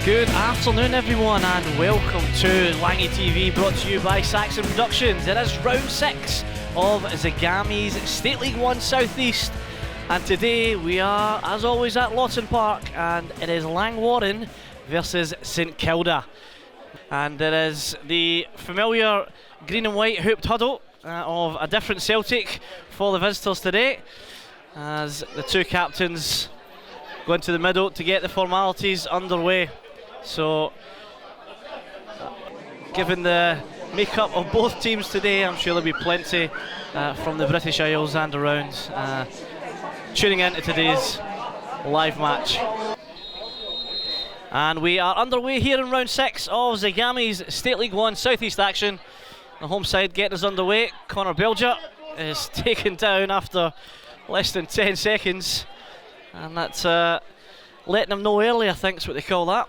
Good afternoon everyone and welcome to Langy TV, brought to you by Saxon Productions. It is round 6 of Zagami's State League 1 South East, and today we are as always at Lawton Park and it is Langwarrin versus St Kilda, and it is the familiar green and white hooped huddle of a different Celtic for the visitors today, as the two captains go into the middle to get the formalities underway. So, given the makeup of both teams today, I'm sure there'll be plenty from the British Isles and around tuning into today's live match. And we are underway here in round 6 of Zagami's State League 1 South East action. The home side getting us underway. Connor Belger is taken down after less than 10 seconds, and that's letting them know early, I think is what they call that.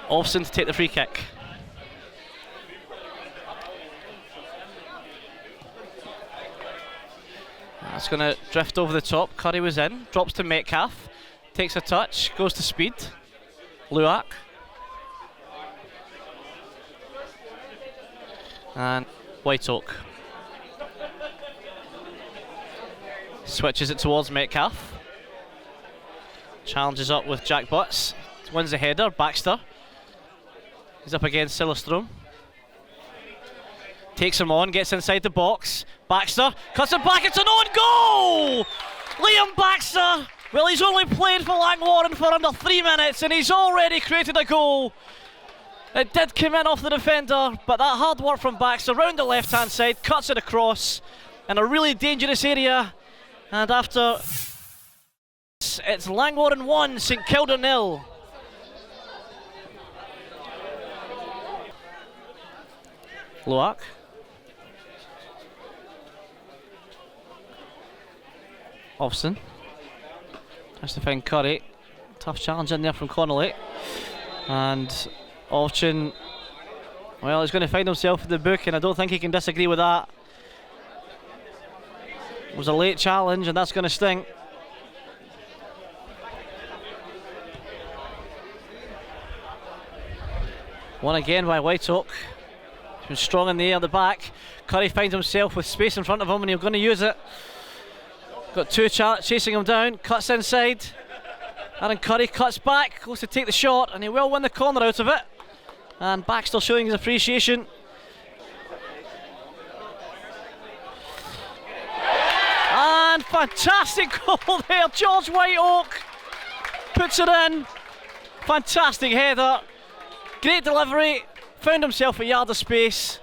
Olsen to take the free kick. That's going to drift over the top. Curry was in, drops to Metcalf, takes a touch, goes to Speed. Luak. And White Oak. Switches it towards Metcalf. Challenges up with Jack Butts. Wins the header. Baxter. He's up against Sillerstrom. Takes him on, gets inside the box. Baxter cuts it back, it's an own goal! Liam Baxter! Well, he's only played for Langwarrin for under 3 minutes and he's already created a goal. It did come in off the defender, but that hard work from Baxter round the left hand side, cuts it across in a really dangerous area. And after, it's Langwarrin 1, St Kilda 0. Luak. Ofson. Tries to find Curry. Tough challenge in there from Connolly. And Ovchin, well, he's going to find himself in the book, and I don't think he can disagree with that. It was a late challenge, and that's going to sting. One again by White Oak. He's been strong in the air at the back. Curry finds himself with space in front of him, and he's going to use it. Got two chasing him down, cuts inside. Aaron Curry cuts back, goes to take the shot, and he will win the corner out of it. And Baxter showing his appreciation. And fantastic goal there, George White Oak puts it in. Fantastic header, great delivery, found himself a yard of space,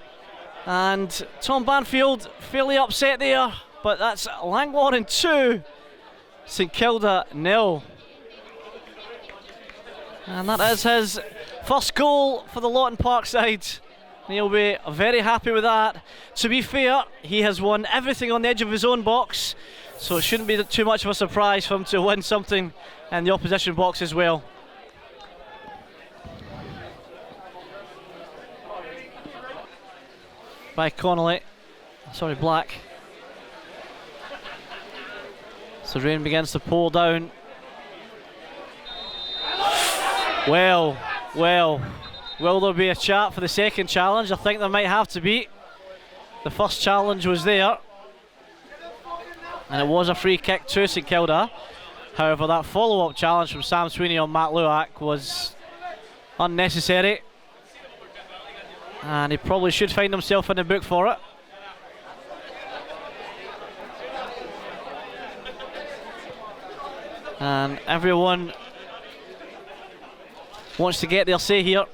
and Tom Banfield fairly upset there, but that's Langwarrin 2, St Kilda 0. And that is his first goal for the Lawton Park side. He'll be very happy with that. To be fair, he has won everything on the edge of his own box, so it shouldn't be too much of a surprise for him to win something in the opposition box as well. By Connolly, sorry, Black. So rain begins to pour down. Well, will there be a chat for the second challenge? I think there might have to be. The first challenge was there, and it was a free kick to St Kilda. However, that follow-up challenge from Sam Sweeney on Matt Luak was unnecessary, and he probably should find himself in the book for it. And everyone wants to get their say here.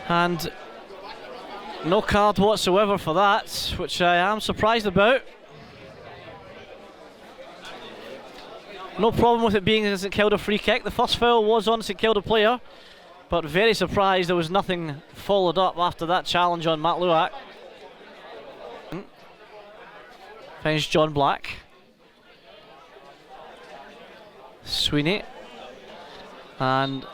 And no card whatsoever for that, which I am surprised about. No problem with it being a St Kilda free kick. The first foul was on a St Kilda player, but very surprised there was nothing followed up after that challenge on Matt Luak. Finds John Black. Sweeney. And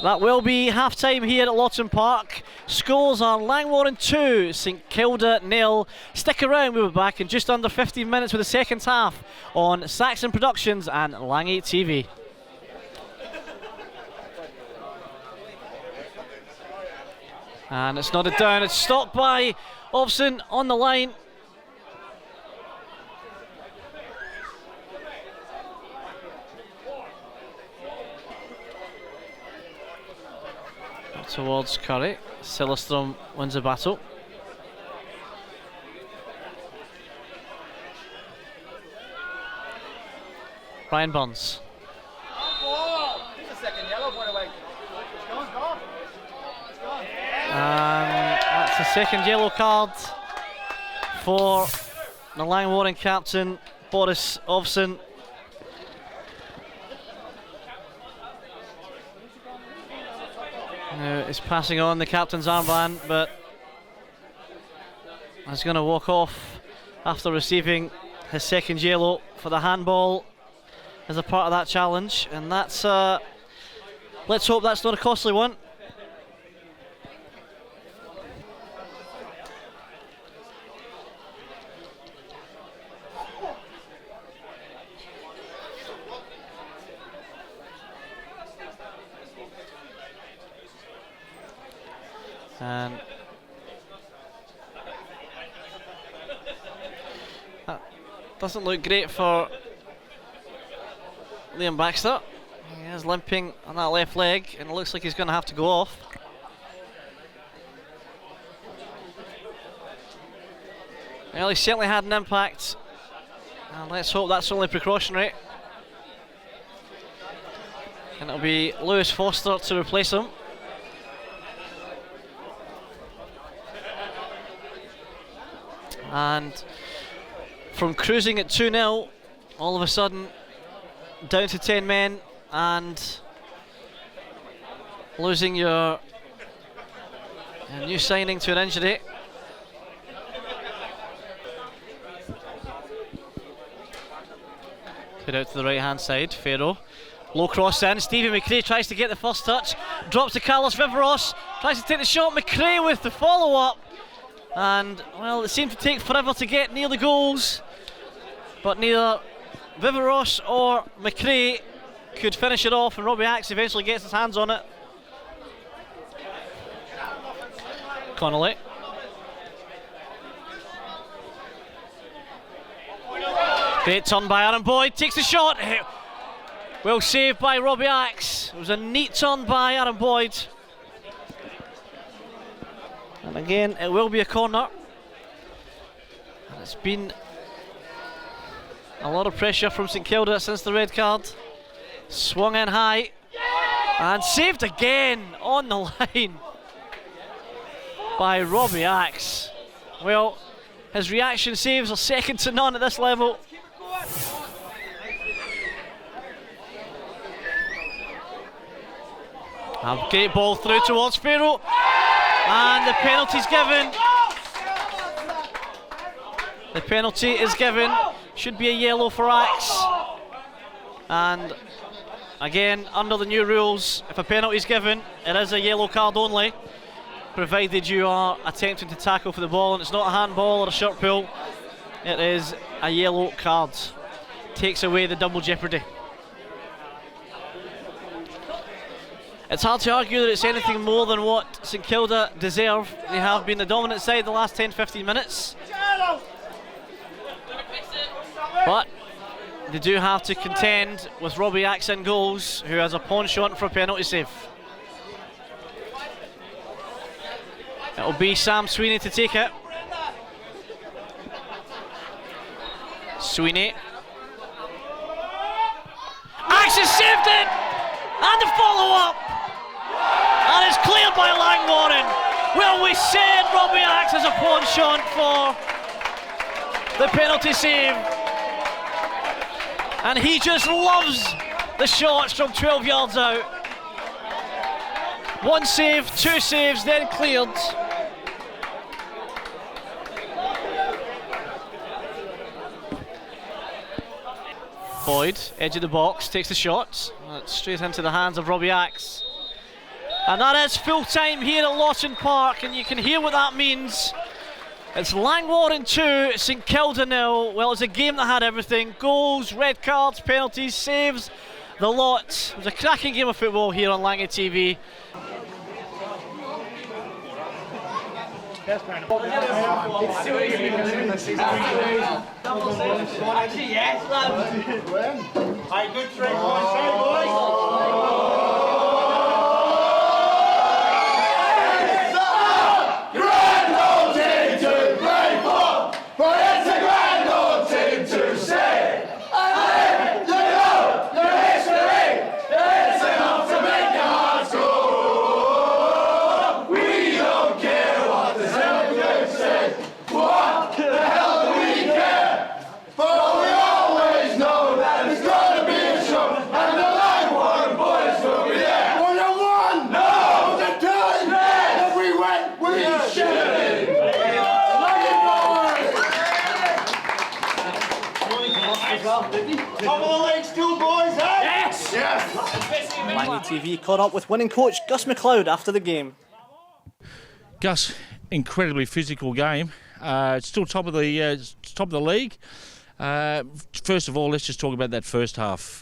That will be half-time here at Lawton Park. Scores are Langwarrin 2, St Kilda 0. Stick around, we'll be back in just under 15 minutes with the second half on Saxon Productions and Lang8 TV. And it's nodded down, it's stopped by Ovson on the line. Towards Curry. Sillerstrom wins the battle. Brian Burns. And that's the second yellow card for the Langwarrin captain, Boris Ovson. Is passing on the captain's armband, but he's going to walk off after receiving his second yellow for the handball as a part of that challenge, and that's let's hope that's not a costly one. And that doesn't look great for Liam Baxter. He is limping on that left leg and it looks like he's going to have to go off. Well, he certainly had an impact, and let's hope that's only precautionary. And it'll be Lewis Foster to replace him. And from cruising at 2-0, all of a sudden down to 10 men and losing your new signing to an injury. Put out to the right hand side, Farrow. Low cross in, Stevie McRae tries to get the first touch, drops to Carlos Viveros, tries to take the shot, McRae with the follow up. And, well, it seemed to take forever to get near the goals, but neither Viveros or McRae could finish it off, and Robbie Axe eventually gets his hands on it. Connolly. Great turn by Aaron Boyd, takes the shot. Well saved by Robbie Axe. It was a neat turn by Aaron Boyd. And again, it will be a corner. And it's been a lot of pressure from St Kilda since the red card. Swung in high and saved again on the line by Robbie Axe. Well, his reaction saves are second to none at this level. A great ball through towards Farrow. And the penalty's given. The penalty is given. Should be a yellow for Axe. And again, under the new rules, if a penalty is given, it is a yellow card only, provided you are attempting to tackle for the ball and it's not a handball or a shirt pull. It is a yellow card. Takes away the double jeopardy. It's hard to argue that it's anything more than what St Kilda deserve. They have been the dominant side the last 10-15 minutes. But they do have to contend with Robbie Axe in goals, who has a pawn shot for a penalty save. It'll be Sam Sweeney to take it. Sweeney. Axe has saved it! And the follow-up! And it's cleared by Langwarrin. Well, we said Robbie Axe has a pawn shot for the penalty save. And he just loves the shots from 12 yards out. One save, two saves, then cleared. Boyd, edge of the box, takes the shot. Straight into the hands of Robbie Axe. And that is full time here at Lawson Park, and you can hear what that means. It's Langwarrin 2, St Kilda 0. Well, it's a game that had everything: goals, red cards, penalties, saves, the lot. It was a cracking game of football here on Langy TV. Good 3 points, boys. Top of the league still, boys, eh? Yes! Yes! Langy TV caught up with winning coach Gus McLeod after the game. Gus, incredibly physical game. Still top of the league. First of all, let's just talk about that first half.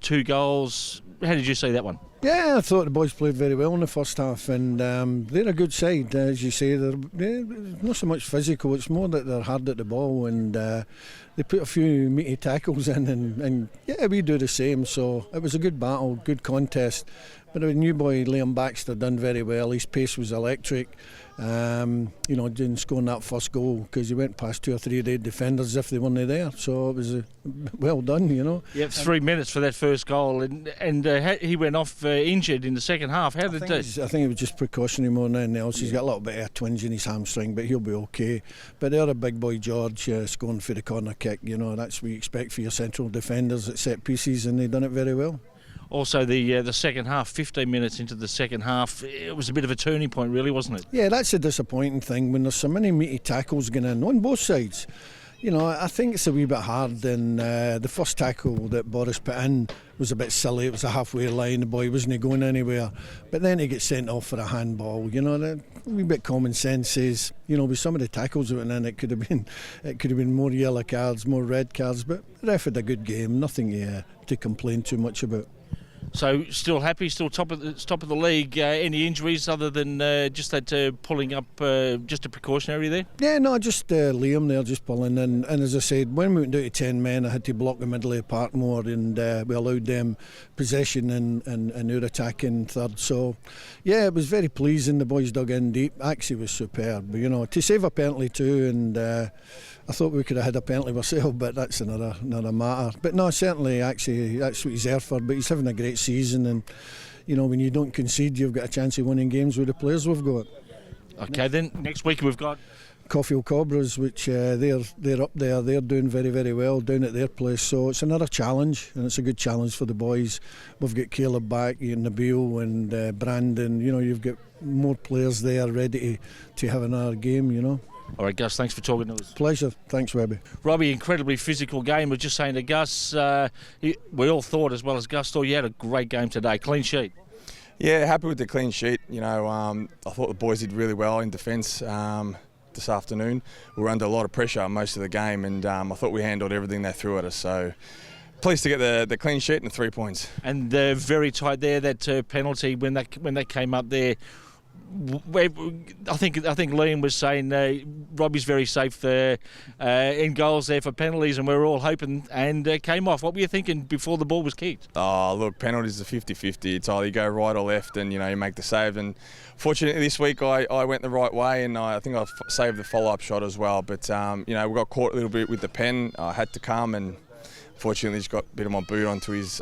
2 goals. How did you see that one? Yeah, I thought the boys played very well in the first half, and they're a good side, as you say. They're not so much physical; it's more that they're hard at the ball, and they put a few meaty tackles in, and yeah, we do the same. So it was a good battle, good contest. But the new boy Liam Baxter done very well. His pace was electric. You know, didn't score that first goal because he went past 2 or 3 dead defenders as if they weren't there. So it was well done, you know. Yeah, 3 minutes for that first goal, and he went off injured in the second half. How did that? I think it was just precautionary more than anything else. He's got a little bit of a twinge in his hamstring, but he'll be okay. But they're a big boy George scoring for the corner kick. You know, that's what you expect for your central defenders at set pieces, and they've done it very well. Also, the second half, 15 minutes into the second half, it was a bit of a turning point, really, wasn't it? Yeah, that's a disappointing thing when there's so many meaty tackles going in on both sides. You know, I think it's a wee bit hard, and the first tackle that Boris put in was a bit silly. It was a halfway line, the boy wasn't going anywhere. But then he gets sent off for a handball. You know, a wee bit common sense says, you know, with some of the tackles that went in, it could have been more yellow cards, more red cards. But the ref had a good game, nothing to complain too much about. So still happy, still top of the league. Any injuries other than just that pulling up, just a precautionary there? Yeah, no, just Liam there just pulling in. And as I said, when we went down to 10 men, I had to block the middle of the park more, and we allowed them possession and our attack in third. So yeah, it was very pleasing. The boys dug in deep. Actually was superb, you know, to save a penalty too. And I thought we could have had a penalty ourselves, but that's another matter. But no, certainly, actually, that's what he's there for. But he's having a great season, and you know, when you don't concede, you've got a chance of winning games with the players we've got. Okay, then next week we've got Caulfield Cobras, which they're up there. They're doing very, very well down at their place. So it's another challenge, and it's a good challenge for the boys. We've got Caleb back, Nabil and Brandon. You know, you've got more players there ready to have another game. You know. All right, Gus, thanks for talking to us. Pleasure. Thanks, Webby. Robbie, incredibly physical game. I was just saying to Gus, we all thought, as well as Gus thought, you had a great game today. Clean sheet. Yeah, happy with the clean sheet. You know, I thought the boys did really well in defence this afternoon. We were under a lot of pressure most of the game, and I thought we handled everything they threw at us. So pleased to get the clean sheet and the 3 points. And very tight there, that penalty when they came up there. I think Liam was saying Robbie's very safe there in goals there for penalties, and we were all hoping, and came off. What were you thinking before the ball was kicked? Oh, look, penalties are 50-50. It's either you go right or left, and you know, you make the save. And fortunately this week I went the right way, and I think I saved the follow-up shot as well. But you know, we got caught a little bit with the pen. I had to come, and fortunately just got a bit of my boot onto his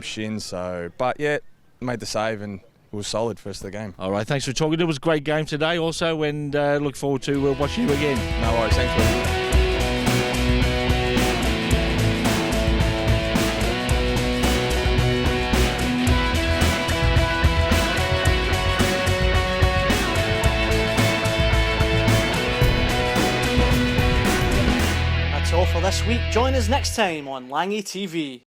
shin. So, but yeah, made the save, and it was solid first of the game. All right, thanks for talking. It was a great game today also, and look forward to watching you again. No worries, thanks for listening. That's all for this week. Join us next time on Langy TV.